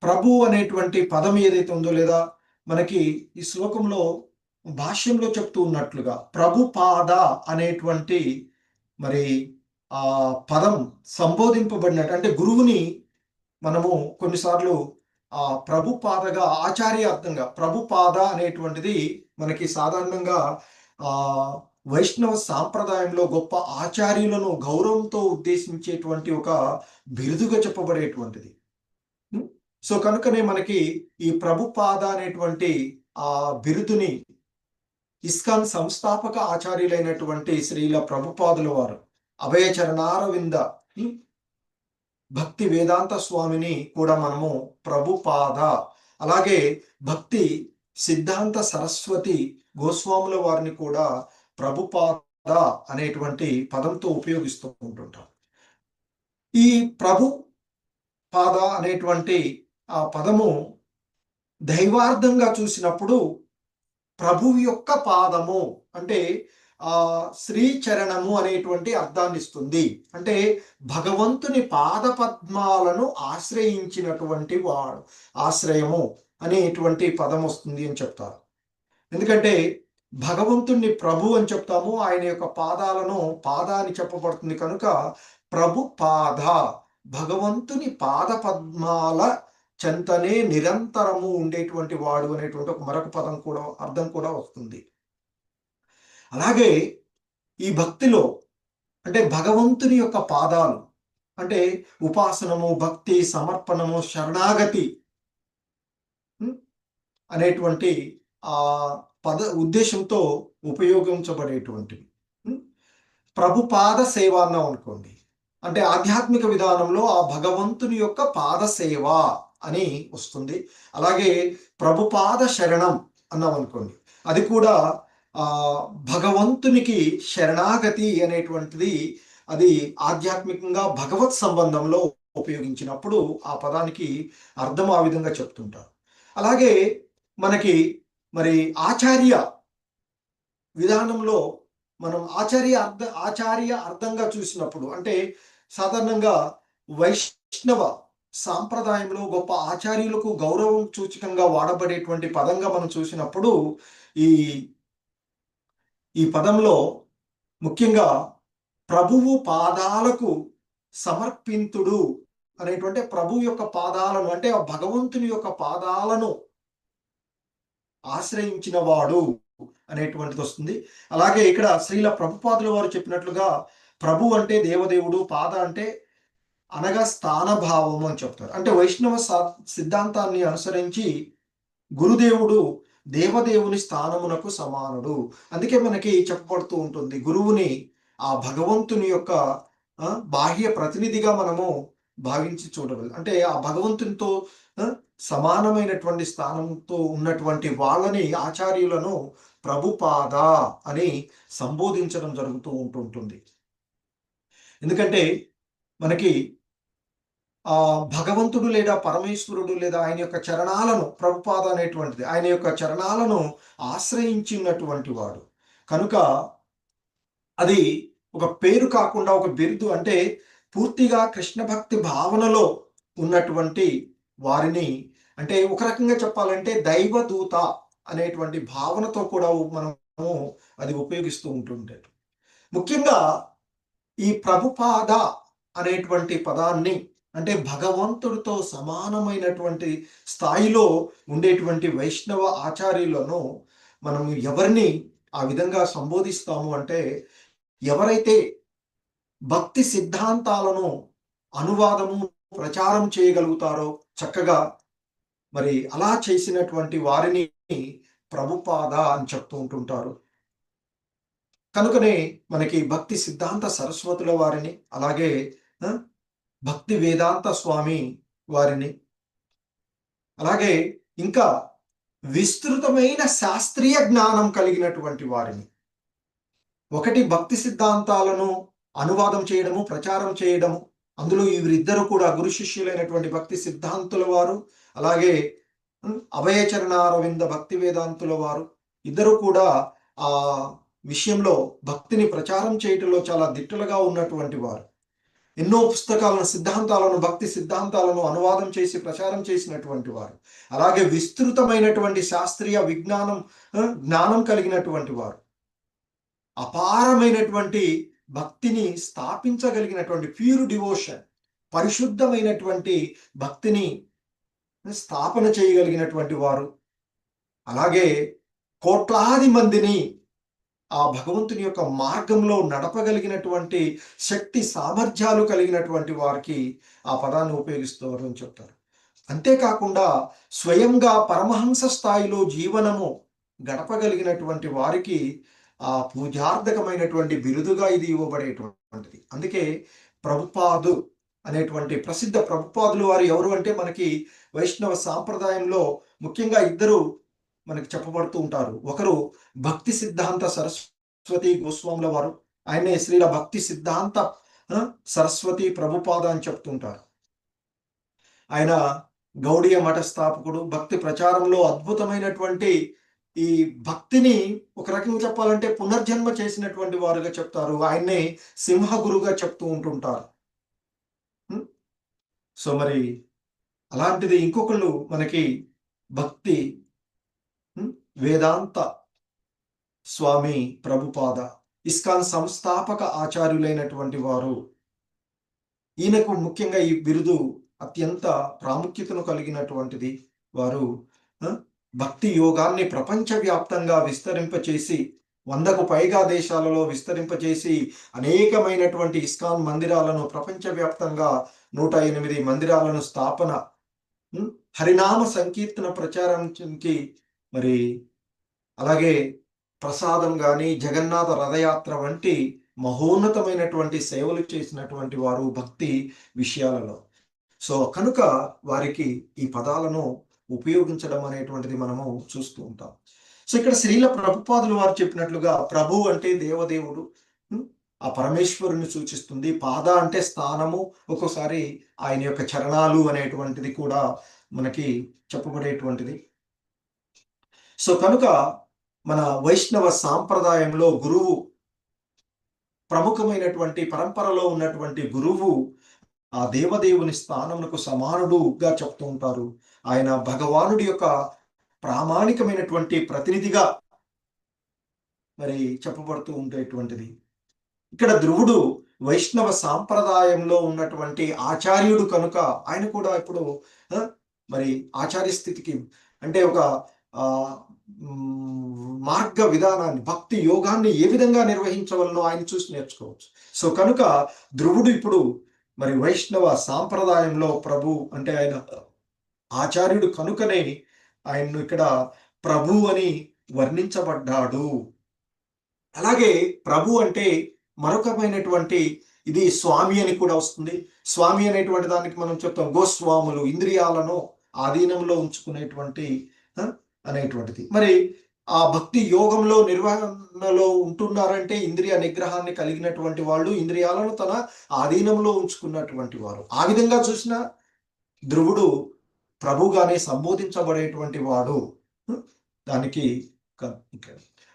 ప్రభు అనేటువంటి పదం ఏదైతే ఉందో, లేదా మనకి ఈ శ్లోకంలో భాష్యంలో చెప్తూ ఉన్నట్లుగా ప్రభు పాద అనేటువంటి మరి ఆ పదం సంబోధింపబడినట్టు, అంటే గురువుని మనము కొన్నిసార్లు ఆ ప్రభు పాదగా ఆచార్య అర్థంగా ప్రభు పాద అనేటువంటిది మనకి సాధారణంగా వైష్ణవ సాంప్రదాయంలో గొప్ప ఆచార్యులను గౌరవంతో ఉద్దేశించేటువంటి ఒక బిరుదుగా చెప్పబడేటువంటిది. సో కనుకనే మనకి ఈ ప్రభు పాద అనేటువంటి ఆ బిరుదుని ఇస్కాన్ సంస్థాపక ఆచార్యులైనటువంటి శ్రీల ప్రభుపాదుల వారు అభయ చరణారవింద భక్తి వేదాంత స్వామిని కూడా మనము ప్రభుపాద, అలాగే భక్తి సిద్ధాంత సరస్వతి గోస్వాముల వారిని కూడా ప్రభుపాద అనేటువంటి పదంతో ఉపయోగిస్తూ ఉంటుంటాం. ఈ ప్రభు పాద అనేటువంటి ఆ పదము దైవార్థంగా చూసినప్పుడు ప్రభువు యొక్క పాదము అంటే శ్రీచరణము అనేటువంటి అర్థాన్ని ఇస్తుంది. అంటే భగవంతుని పాద పద్మాలను ఆశ్రయించినటువంటి వాడు, ఆశ్రయము అనేటువంటి పదం వస్తుంది అని చెప్తారు. ఎందుకంటే భగవంతుణ్ణి ప్రభు అని చెప్తాము, ఆయన యొక్క పాదాలను పాద అని చెప్పబడుతుంది కనుక ప్రభు పాద, భగవంతుని పాద పద్మాల చెంతనే నిరంతరము ఉండేటువంటి వాడు అనేటువంటి ఒక మరొక పదం కూడా అర్థం కూడా వస్తుంది. అలాగే ఈ భక్తిలో అంటే భగవంతుని యొక్క పాదాలు అంటే ఉపాసనము, భక్తి, సమర్పణము, శరణాగతి అనేటువంటి పద ఉద్దేశంతో ఉపయోగించబడేటువంటివి. ప్రభుపాద సేవ అన్నాం అనుకోండి, అంటే ఆధ్యాత్మిక విధానంలో ఆ భగవంతుని యొక్క పాద సేవ అని వస్తుంది. అలాగే ప్రభుపాద శరణం అన్నాం అనుకోండి, అది కూడా భగవంతునికి శరణాగతి అనేటువంటిది అది ఆధ్యాత్మికంగా భగవత్ సంబంధంలో ఉపయోగించినప్పుడు ఆ పదానికి అర్థం ఆ విధంగా చెప్తుంటారు. అలాగే మనకి మరి ఆచార్య విధానంలో మనం ఆచార్య అర్థంగా చూసినప్పుడు, అంటే సాధారణంగా వైష్ణవ సాంప్రదాయంలో గొప్ప ఆచార్యులకు గౌరవం సూచకంగా వాడబడేటువంటి పదంగా మనం చూసినప్పుడు ఈ పదంలో ముఖ్యంగా ప్రభువు పాదాలకు సమర్పింతుడు అనేటువంటి ప్రభువు యొక్క పాదాలను అంటే ఆ భగవంతుని యొక్క పాదాలను ఆశ్రయించిన వాడు అనేటువంటిది వస్తుంది. అలాగే ఇక్కడ శ్రీల ప్రభుపాదుల వారు చెప్పినట్లుగా ప్రభు అంటే దేవదేవుడు, పాద అంటే అనగా స్థానభావము అని చెప్తారు. అంటే వైష్ణవ సిద్ధాంతాన్ని అనుసరించి గురుదేవుడు దేవదేవుని స్థానమునకు సమానుడు. అందుకే మనకి చెప్పబడుతూ ఉంటుంది గురువుని ఆ భగవంతుని యొక్క బాహ్య ప్రతినిధిగా మనము భావించి చూడగలం. అంటే ఆ భగవంతునితో సమానమైనటువంటి స్థానంతో ఉన్నటువంటి వాళ్ళని ఆచార్యులను ప్రభుపాద అని సంబోధించడం జరుగుతూ ఉంటుంటుంది. ఎందుకంటే మనకి భగవంతుడు లేదా పరమేశ్వరుడు లేదా ఆయన యొక్క చరణాలను ప్రభుపాద అనేటువంటిది ఆయన యొక్క చరణాలను ఆశ్రయించినటువంటి వాడు కనుక అది ఒక పేరు కాకుండా ఒక బిరుదు. అంటే పూర్తిగా కృష్ణ భక్తి భావనలో ఉన్నటువంటి వారిని, అంటే ఒక రకంగా చెప్పాలంటే దైవదూత అనేటువంటి భావనతో కూడా మనము అది ఉపయోగిస్తూ ఉంటుంటే, ముఖ్యంగా ఈ ప్రభుపాద అనేటువంటి పదాన్ని అంటే భగవంతుడితో సమానమైనటువంటి స్థాయిలో ఉండేటువంటి వైష్ణవ ఆచార్యులను మనం ఎవరిని ఆ విధంగా సంబోధిస్తాము అంటే, ఎవరైతే భక్తి సిద్ధాంతాలను అనువాదము ప్రచారం చేయగలుగుతారో చక్కగా, మరి అలా చేసినటువంటి వారిని ప్రభుపాద అని చెప్తూ ఉంటుంటారు. కనుకనే మనకి భక్తి సిద్ధాంత సరస్వతుల వారిని, అలాగే భక్తి వేదాంత స్వామి వారిని, అలాగే ఇంకా విస్తృతమైన శాస్త్రీయ జ్ఞానం కలిగినటువంటి వారిని. ఒకటి భక్తి సిద్ధాంతాలను అనువాదం చేయడము, ప్రచారం చేయడము. అందులో వీరిద్దరు కూడా గురు శిష్యులైనటువంటి భక్తి సిద్ధాంతుల వారు, అలాగే అభయచరణారవింద భక్తి వేదాంతుల వారు ఇద్దరు కూడా ఆ విషయంలో భక్తిని ప్రచారం చేయటంలో చాలా దిట్టలుగా ఉన్నటువంటి వారు. ఎన్నో పుస్తకాలను, సిద్ధాంతాలను, భక్తి సిద్ధాంతాలను అనువాదం చేసి ప్రచారం చేసినటువంటి వారు. అలాగే విస్తృతమైనటువంటి శాస్త్రీయ జ్ఞానం కలిగినటువంటి వారు. అపారమైనటువంటి భక్తిని స్థాపించగలిగినటువంటి ప్యూర్ డివోషన్, పరిశుద్ధమైనటువంటి భక్తిని స్థాపన చేయగలిగినటువంటి వారు. అలాగే కోట్లాది మందిని ఆ భగవంతుని యొక్క మార్గంలో నడపగలిగినటువంటి శక్తి సామర్థ్యాలు కలిగినటువంటి వారికి ఆ పదాన్ని ఉపయోగిస్తారు అని చెప్తారు. అంతేకాకుండా స్వయంగా పరమహంస స్థాయిలో జీవనము గడపగలిగినటువంటి వారికి ఆ పూజార్థకమైనటువంటి బిరుదుగా ఇది ఇవ్వబడేటువంటిది. అందుకే ప్రభుపాదు అనేటువంటి ప్రసిద్ధ ప్రభుపాదులు వారు ఎవరు అంటే మనకి వైష్ణవ సాంప్రదాయంలో ముఖ్యంగా ఇద్దరు మనకి చెప్పబడుతూ ఉంటారు. ఒకరు భక్తి సిద్ధాంత సరస్వతి గోస్వాముల వారు, ఆయనే శ్రీల భక్తి సిద్ధాంత సరస్వతి ప్రభుపాద అని చెప్తుంటారు. ఆయన గౌడీయ మఠ స్థాపకుడు. భక్తి ప్రచారంలో అద్భుతమైనటువంటి ఈ భక్తిని ఒక రకంగా చెప్పాలంటే పునర్జన్మ చేసినటువంటి వారుగా చెప్తారు. ఆయన్నే సింహ గురుగా చెప్తూ ఉంటుంటారు. సో మరి అలాంటిది ఇంకొకళ్ళు మనకి భక్తి వేదాంత స్వామి ప్రభుపాద, ఇస్కాన్ సంస్థాపక ఆచార్యులైనటువంటి వారు. ఈయనకు ముఖ్యంగా ఈ బిరుదు అత్యంత ప్రాముఖ్యతను కలిగినటువంటిది. వారు భక్తి యోగాన్ని ప్రపంచవ్యాప్తంగా విస్తరింపచేసి 100కు పైగా దేశాలలో విస్తరింపచేసి అనేకమైనటువంటి ఇస్కాన్ మందిరాలను ప్రపంచవ్యాప్తంగా 108 మందిరాలను స్థాపన, హరినామ సంకీర్తన ప్రచారానికి మరి అలాగే ప్రసాదం కానీ జగన్నాథ రథయాత్ర వంటి మహోన్నతమైనటువంటి సేవలు చేసినటువంటి వారు భక్తి విషయాలలో. సో కనుక వారికి ఈ పదాలను ఉపయోగించడం అనేటువంటిది మనము చూస్తూ ఉంటాం. సో ఇక్కడ శ్రీల ప్రభుపాదులు వారు చెప్పినట్లుగా ప్రభు అంటే దేవదేవుడు, ఆ పరమేశ్వరుని సూచిస్తుంది. పాద అంటే స్థానము, ఒక్కోసారి ఆయన యొక్క చరణాలు అనేటువంటిది కూడా మనకి చెప్పబడేటువంటిది. సో కనుక మన వైష్ణవ సాంప్రదాయంలో గురువు, ప్రముఖమైనటువంటి పరంపరలో ఉన్నటువంటి గురువు ఆ దేవదేవుని స్థానమునకు సమానుడుగా చెప్తూ ఉంటారు. ఆయన భగవానుడి యొక్క ప్రామాణికమైనటువంటి ప్రతినిధిగా మరి చెప్పబడుతూ ఉండేటువంటిది. ఇక్కడ ధ్రువుడు వైష్ణవ సాంప్రదాయంలో ఉన్నటువంటి ఆచార్యుడు కనుక ఆయన కూడా ఇప్పుడు మరి ఆచార్య స్థితికి అంటే ఒక మార్గ విధానాన్ని, భక్తి యోగాన్ని ఏ విధంగా నిర్వహించవలనో ఆయన చూసి నేర్చుకోవచ్చు. సో కనుక ధ్రువుడు ఇప్పుడు మరి వైష్ణవ సాంప్రదాయంలో ప్రభు అంటే ఆయన ఆచార్యుడు కనుకనే ఆయన్ను ఇక్కడ ప్రభు అని వర్ణించబడ్డాడు. అలాగే ప్రభు అంటే మరొకమైనటువంటి ఇది స్వామి అని కూడా వస్తుంది. స్వామి అనేటువంటి దానికి మనం చెప్తాం గోస్వాములు, ఇంద్రియాలను ఆధీనంలో ఉంచుకునేటువంటి అనేటువంటిది. మరి ఆ భక్తి యోగంలో నిర్వహణలో ఉంటున్నారంటే ఇంద్రియ నిగ్రహాన్ని కలిగినటువంటి వాళ్ళు, ఇంద్రియాలను తన ఆధీనంలో ఉంచుకున్నటువంటి వారు. ఆ విధంగా చూసిన ధ్రువుడు ప్రభుగానే సంబోధించబడేటువంటి వాడు. దానికి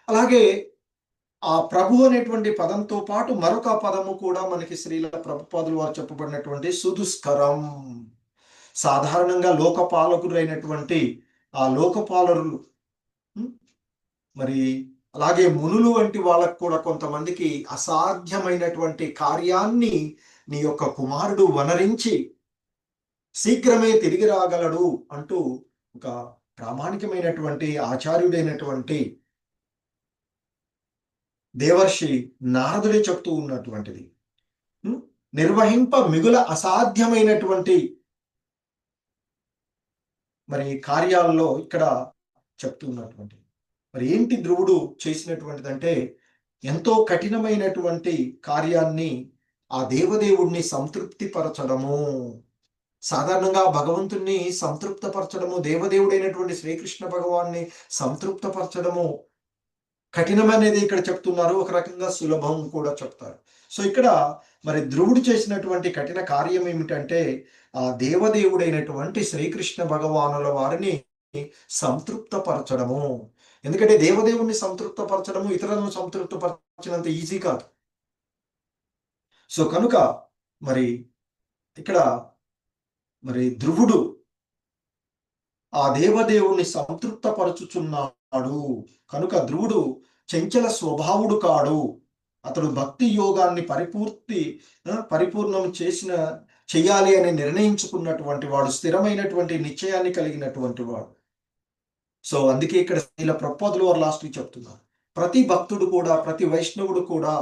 అలాగే ఆ ప్రభు అనేటువంటి పదంతో పాటు మరొక పదము కూడా మనకి శ్రీల ప్రభుపాదులు వారు చెప్పబడినటువంటి సుదుష్కరం. సాధారణంగా లోకపాలకులైనటువంటి ఆ లోకపాలకులు మరి అలాగే మునులు వంటి వాళ్ళకు కూడా కొంతమందికి అసాధ్యమైనటువంటి కార్యాన్ని నీ యొక్క కుమారుడు వనరించి శీఘ్రమే తిరిగి రాగలడు అంటూ ఒక ప్రామాణికమైనటువంటి ఆచార్యుడైనటువంటి దేవర్షి నారదుడే చెప్తూ ఉన్నటువంటిది. నిర్వహింప మిగుల అసాధ్యమైనటువంటి మరి కార్యాలలో ఇక్కడ చెప్తున్నటువంటి మరి ఏంటి ధ్రువుడు చేసినటువంటిదంటే ఎంతో కఠినమైనటువంటి కార్యాన్ని ఆ దేవదేవుడిని సంతృప్తి పరచడము. సాధారణంగా భగవంతుణ్ణి సంతృప్తపరచడము, దేవదేవుడైనటువంటి శ్రీకృష్ణ భగవాన్ని సంతృప్తపరచడము కఠినమనేది ఇక్కడ చెప్తున్నారు, ఒక రకంగా సులభం కూడా చెప్తారు. సో ఇక్కడ మరి ధ్రువుడు చేసినటువంటి కఠిన కార్యం ఏమిటంటే ఆ దేవదేవుడైనటువంటి శ్రీకృష్ణ భగవానుల వారిని సంతృప్తపరచడము. ఎందుకంటే దేవదేవుణ్ణి సంతృప్తపరచడము ఇతరులను సంతృప్తపరచినంత ఈజీ కాదు. సో కనుక మరి ఇక్కడ మరి ధ్రువుడు ఆ దేవదేవుణ్ణి సంతృప్తపరచుచున్నాడు కనుక ధ్రువుడు చంచల స్వభావుడు కాడు. అతడు భక్తి యోగాన్ని పరిపూర్ణం చెయ్యాలి అని నిర్ణయించుకున్నటువంటి వాడు, స్థిరమైనటువంటి నిశ్చయాన్ని కలిగినటువంటి వాడు. సో అందుకే ఇక్కడ శ్రీల ప్రభుపాదుల వారు లాస్ట్కి చెప్తున్నారు, ప్రతి భక్తుడు కూడా, ప్రతి వైష్ణవుడు కూడా,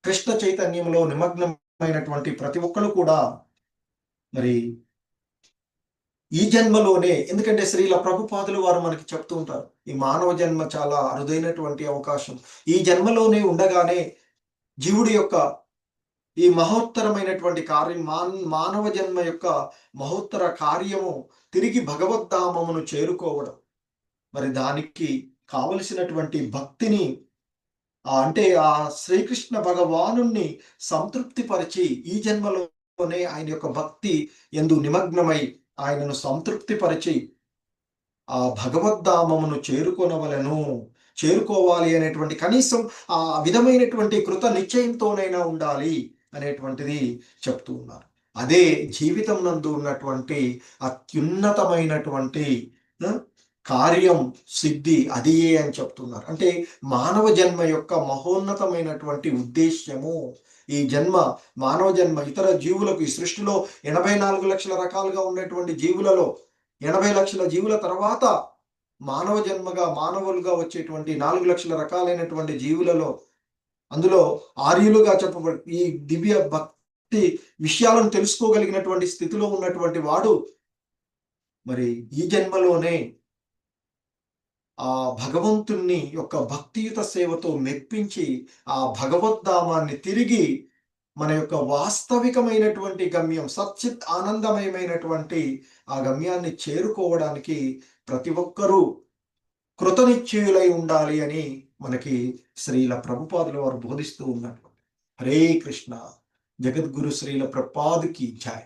కృష్ణ చైతన్యంలో నిమగ్నమైనటువంటి ప్రతి ఒక్కరు కూడా మరి ఈ జన్మలోనే, ఎందుకంటే శ్రీల ప్రభుపాదుల వారు మనకి చెప్తూ ఉంటారు, ఈ మానవ జన్మ చాలా అరుదైనటువంటి అవకాశం. ఈ జన్మలోనే ఉండగానే జీవుడి యొక్క ఈ మహోత్తరమైనటువంటి కార్యం, మానవ జన్మ యొక్క మహోత్తర కార్యము తిరిగి భగవద్ధామమును చేరుకోవడం. మరి దానికి కావలసినటువంటి భక్తిని అంటే ఆ శ్రీకృష్ణ భగవానుణ్ణి సంతృప్తిపరిచి ఈ జన్మలోనే ఆయన యొక్క భక్తి యందు నిమగ్నమై ఆయనను సంతృప్తిపరిచి ఆ భగవద్ధామమును చేరుకోవాలి అనేటువంటి కనీసం ఆ విధమైనటువంటి కృత నిశ్చయంతోనైనా ఉండాలి అనేటువంటిది చెప్తూ ఉన్నారు. అదే జీవితం నందు ఉన్నటువంటి అత్యున్నతమైనటువంటి కార్యం, సిద్ధి అదియే అని చెప్తున్నారు. అంటే మానవ జన్మ యొక్క మహోన్నతమైనటువంటి ఉద్దేశ్యము ఈ జన్మ, మానవ జన్మ. ఇతర జీవులకు ఈ సృష్టిలో 84 లక్షల రకాలుగా ఉన్నటువంటి జీవులలో 80 లక్షల జీవుల తర్వాత మానవ జన్మగా మానవులుగా వచ్చేటువంటి 4 లక్షల రకాలైనటువంటి జీవులలో అందులో ఆర్యులుగా చెప్పబడి ఈ దివ్య భక్తి విషయాలను తెలుసుకోగలిగినటువంటి స్థితిలో ఉన్నటువంటి వాడు మరి ఈ జన్మలోనే ఆ భగవంతుణ్ణి యొక్క భక్తియుత సేవతో మెప్పించి ఆ భగవద్ధామాన్ని తిరిగి మన యొక్క వాస్తవికమైనటువంటి గమ్యం, సచ్చిత్ ఆనందమయమైనటువంటి ఆ గమ్యాన్ని చేరుకోవడానికి ప్రతి ఒక్కరూ కృతనిశ్చయులై ఉండాలి అని మనకి శ్రీల ప్రభుపాదుల వారు బోధిస్తూ ఉన్నట్టు. హరే కృష్ణ. జగద్గురు శ్రీల ప్రభుపాదుకి జై.